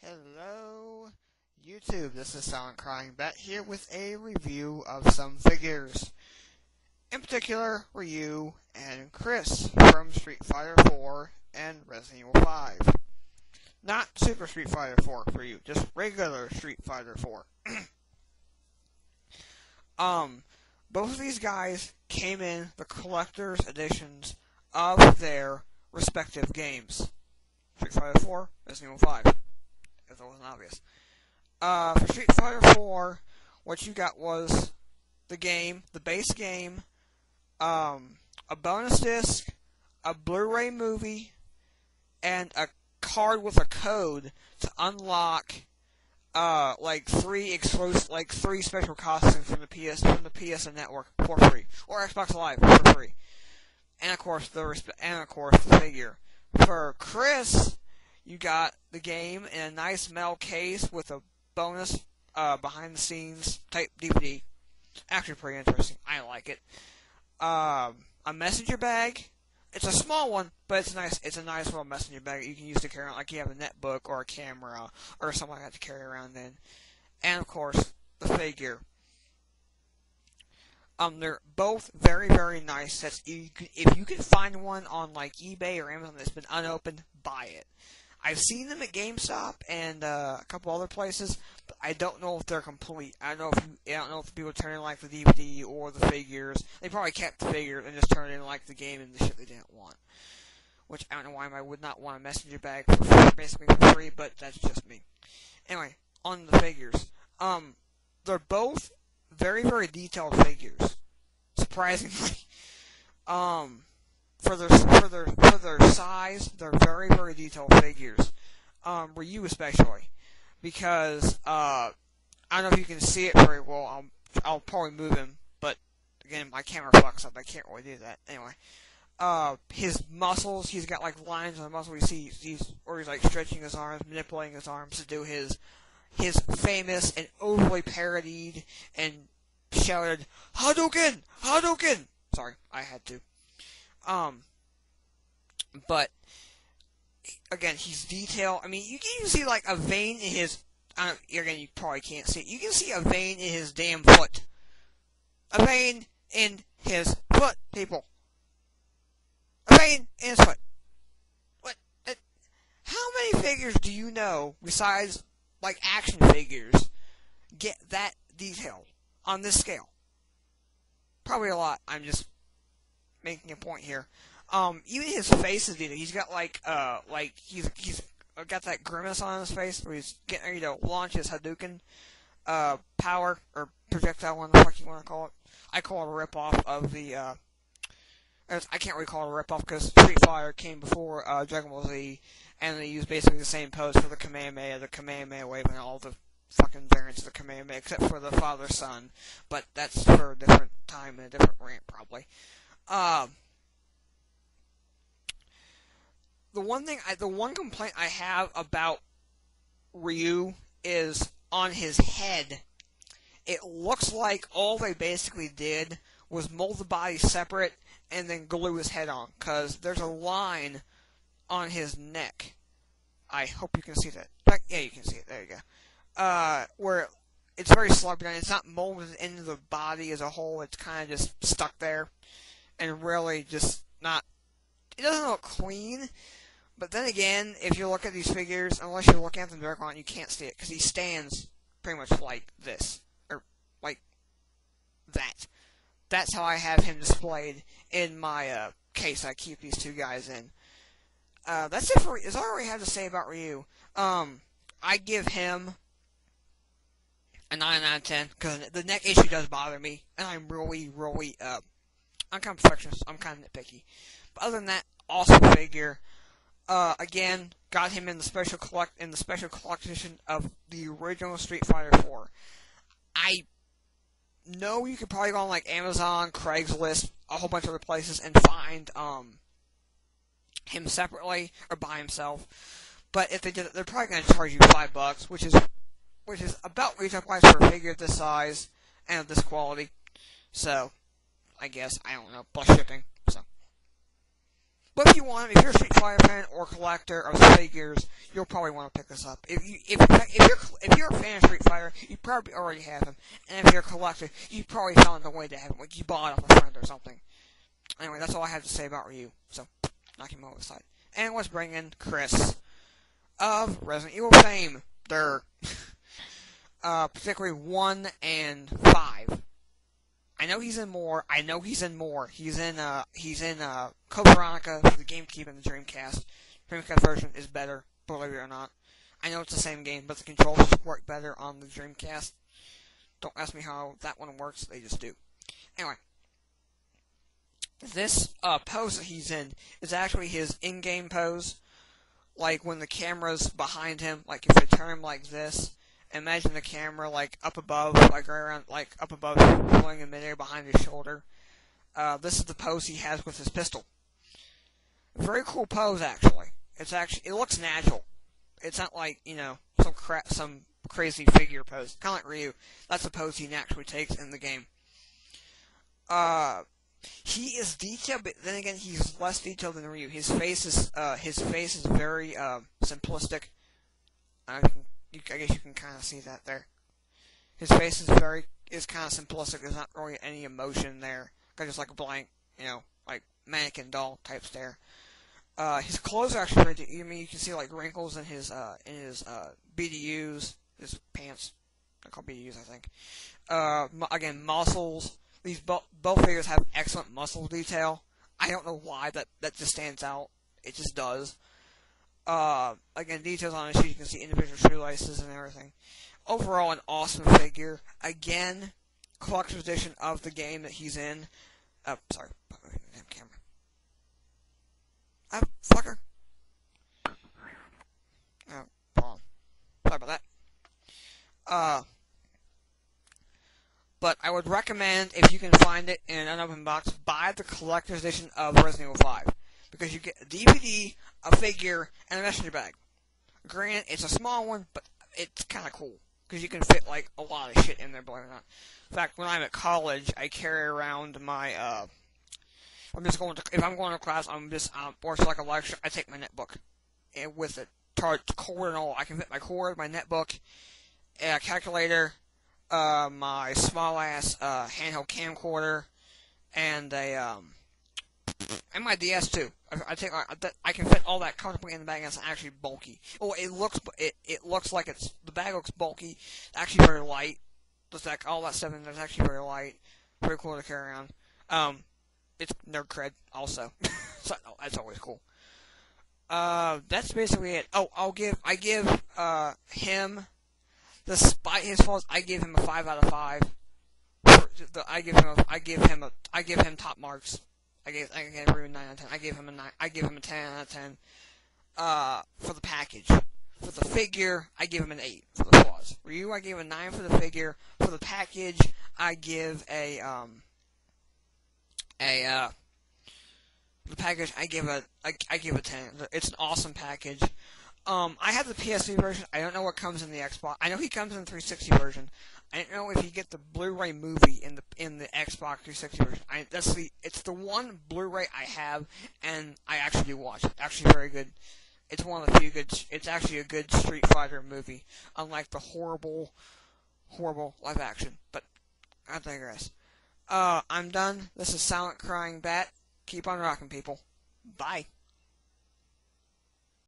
Hello, YouTube. This is Silent Crying back here with a review of some figures. In particular, RYU and ChRIS from Street Fighter 4 and Resident Evil 5. Not Super Street Fighter 4 for you, just regular Street Fighter 4. Both of these guys came in the collector's editions of their respective games. Street Fighter 4, Resident Evil 5. If that wasn't obvious. For Street Fighter 4, what you got was the game, the base game, a bonus disc, a Blu-ray movie, and a card with a code to unlock three special costumes from the PSN network for free, or Xbox Live for free, and of course the figure. For ChRIS, you got the game in a nice metal case with a bonus behind-the-scenes type DVD. Actually pretty interesting. I like it. A messenger bag. It's a small one, but it's nice. It's a nice little messenger bag that you can use to carry around, like you have a netbook or a camera or something like that to carry around in. And of course, the figure. They're both very, very nice sets. If you can find one on like eBay or Amazon that's been unopened, buy it. I've seen them at GameStop and a couple other places, but I don't know if they're complete. I don't know if people turn in like the DVD or the figures. They probably kept the figure and just turned in like the game and the shit they didn't want. Which I don't know why I would not want a messenger bag basically for free, but that's just me. Anyway, on the figures. They're both very, very detailed figures. Surprisingly. For their size, they're very, very detailed figures. RYU especially. Because, I don't know if you can see it very well. I'll probably move him, but again, my camera fucks up. I can't really do that. Anyway. His muscles, he's got like lines on the muscle. You see, he's like stretching his arms, manipulating his arms to do his famous and overly parodied and shouted, Hadouken! Hadouken! Sorry, I had to. But, again, he's detailed. I mean, you can even see, like, a vein in his, again, you probably can't see it. You can see a vein in his damn foot. A vein in his foot, people. A vein in his foot. What? How many figures do you know, besides, like, action figures, get that detail on this scale? Probably a lot. I'm just making a point here. Even his face is detailed. He's got he's got that grimace on his face where he's getting ready to launch his Hadouken, power, or projectile, whatever the fuck you want to call it. I call it a ripoff of the, I can't really call it a ripoff because Street Fighter came before, Dragon Ball Z, and they used basically the same pose for the Kamehameha wave, and all the fucking variants of the Kamehameha, except for the father-son, but that's for a different time and a different rant, probably. The one complaint I have about RYU is on his head. It looks like all they basically did was mold the body separate and then glue his head on, because there's a line on his neck. I hope you can see that. Yeah, you can see it. There you go. Where it's very sloppy done. It's not molded into the body as a whole. It's kind of just stuck there. And really just not... It doesn't look clean. But then again, if you look at these figures, unless you're looking at them directly on, you can't see it. Because he stands pretty much like this. Or like that. That's how I have him displayed in my case I keep these two guys in. That's it for... That's all I already have to say about RYU. I give him a 9 out of 10, because the neck issue does bother me, and I'm really, really, I'm kind of perfectionist, I'm kind of nitpicky. But other than that, awesome figure. Again, got him in the special collection of the original Street Fighter 4. I know you could probably go on, like, Amazon, Craigslist, a whole bunch of other places, and find, him separately, or by himself. But if they did it, they're probably going to charge you $5, which is about retail price for a figure this size and of this quality. So, I guess, I don't know, plus shipping. So, But if you want, if you're a Street Fighter fan or collector of figures, you'll probably want to pick this up. If you're a fan of Street Fighter, you probably already have him, and if you're a collector, you probably found a way to have him, like you bought it off a friend or something. Anyway, that's all I have to say about Ryu. So, knock him over the side. And let's bring in Chris of Resident Evil fame. They're particularly 1 and 5. I know he's in more. He's in Code Veronica for the GameCube and the Dreamcast. Dreamcast version is better, believe it or not. I know it's the same game, but the controls work better on the Dreamcast. Don't ask me how that one works, they just do. Anyway. This pose that he's in is actually his in-game pose. Like when the camera's behind him, like if you turn him like this, imagine the camera like up above, like right around, like up above, going in midair behind his shoulder. This is the pose he has with his pistol. Very cool pose, actually. It looks natural. It's not like, you know, some crazy figure pose. Kind of like Ryu. That's the pose he naturally takes in the game. He is detailed, but then again, he's less detailed than Ryu. His face is very simplistic. I guess you can kind of see that there. His face is kind of simplistic. There's not really any emotion there. Just like a blank, you know, like mannequin doll type stare. His clothes are actually very. I mean, you can see like wrinkles in his BDUs, his pants. They're called BDUs, I think. Again, muscles. These both figures have excellent muscle detail. I don't know why that just stands out. It just does. Again, details on his shoes. You can see individual shoelaces and everything. Overall, an awesome figure. Again, collector's edition of the game that he's in. Sorry. Damn camera. Fucker. Wrong. Sorry about that. But I would recommend, if you can find it in an unopened box, buy the collector's edition of Resident Evil 5. Because you get a DVD, a figure, and a messenger bag. Granted, it's a small one, but it's kind of cool. Because you can fit, like, a lot of shit in there, believe it or not. In fact, when I'm at college, I carry around my, if I'm going to class, or it's like a lecture, I take my netbook. And with it, cord and all. I can fit my cord, my netbook, a calculator, my small-ass, handheld camcorder, and and my DS too. I can fit all that comfortably in the bag, and it's actually bulky. Oh, it looks like the bag looks bulky, actually very light. Just like all that stuff in there's actually very light, very cool to carry around. It's nerd cred also, so that's always cool. That's basically it. Oh, I give him. Despite his faults, I give him a 5 out of 5. I give him top marks. I gave him 9 out of 10. I give him a 9. I give him a 10 out of 10. For the package. For the figure, I give him an 8 for the flaws. Ryu, I gave a 9 for the figure. For the package, I give the package, I give a 10. It's an awesome package. I have the PS3 version. I don't know what comes in the Xbox. I know he comes in the 360 version. I don't know if you get the Blu-ray movie in the Xbox 360 version. It's the one Blu-ray I have, and I actually do watch it. Actually, very good. It's one of the few good. It's actually a good Street Fighter movie, unlike the horrible live action. But I digress. I'm done. This is Silent Crying Bat. Keep on rocking, people. Bye.